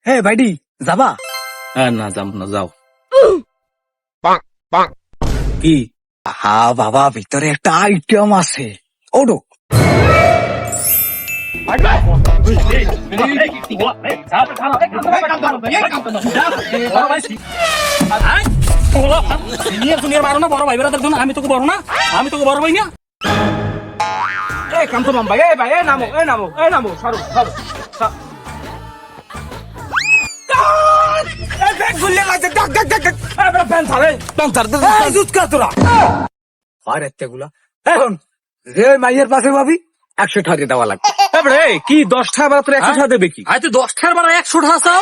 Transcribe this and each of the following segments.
হে ভাইডি যাবা? না যাব না, যাও। কি? হা বাবা, ভিতরে একটা আইটেম আছে, ওডো। আমি তোকে বড় না, আমি তোকে বড় ভাই না। কাম তো ভাই, ভাই নামো, নামো, সরো সরো। এখন যে মাইয়ের পাশে ভাবি 100 টাকা দেওয়া লাগবে। কি 10 টাকা বাড়া তোর 100 টাকা দেবে কি? তুই 10 টাকার বাড়া 100 টাকা চাও?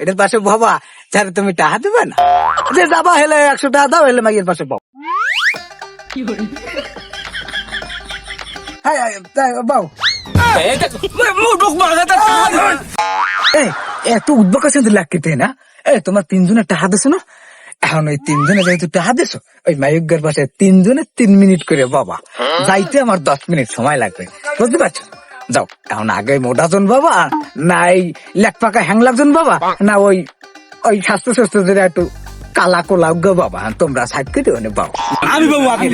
এটার পাশে বাবা যারে তুমি টাকা দেবে না, যে যাবা হেলে 100 টাকা দাও, হেলে মাইয়ের পাশে পাও। বাউ এত উদ্যোগ আছে লাগতে না। তোমার 3 জনের টাকা দিছো না, এখন ওই 3 জনে যেহেতু টাকা দিছো, ওই মায়ুকের পাশে 3 জনে 3 মিনিট করে বাবা, যাইতে আমার 10 মিনিট সময় লাগবে, বুঝতে পারছো? যাও এখন, আগে মোটাজন বাবা, না এই লেখ পাকা হ্যাং লাগজন বাবা, না ওই ওই স্বাস্থ্য স্বাস্থ্য যেটা একটু কালা কোলা গো বাবা, তোমরা সাইড কেটে অনেক বাবা। আমি বাবু আগে,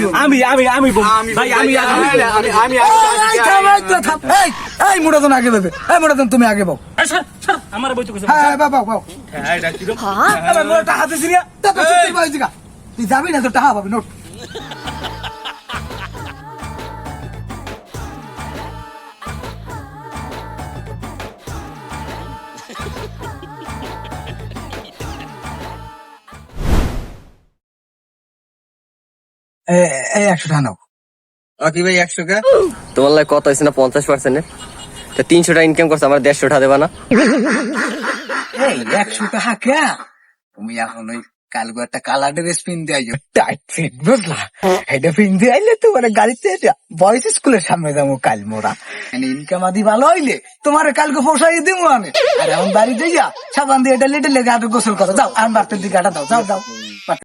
আমি বাবু ভাই, এই মোটাজন আগে দেবে, এই মোটাজন তুমি আগে বাও। আমার বই তো কিছু হ্যাঁ বাবা বাও, টাকা দিছি না, তুই যাবি না তো টাকা পাবি নোট। এই 100 টাকা নাও। কি ভাই 100 টাকা? তোমার লাগে কত হয়েছে না 50%? 300 টাকা ইনকাম করছে, আমার 150 টাকা দেবা না? এই 100 টাকা কে? তুমি এখন ওই কালকে একটা কালা ড্রেস পিনতে আইছো, টাইট ফিট, বুঝলা? এটা পিনতে আইলে তোমার গাড়িতে বয়েজ স্কুলের সামনে যাবো কাল মোরা। ইনকাম আদি ভালো হইলে তোমার কালকে পোষাই দিব আমি। আর এখন বাড়ি যাইয়া সাবান দিয়ে এটা লেটে লেগে আটু গোসল করো, যাও আর বাড়িতে দিকে আটা দাও, যাও যাও।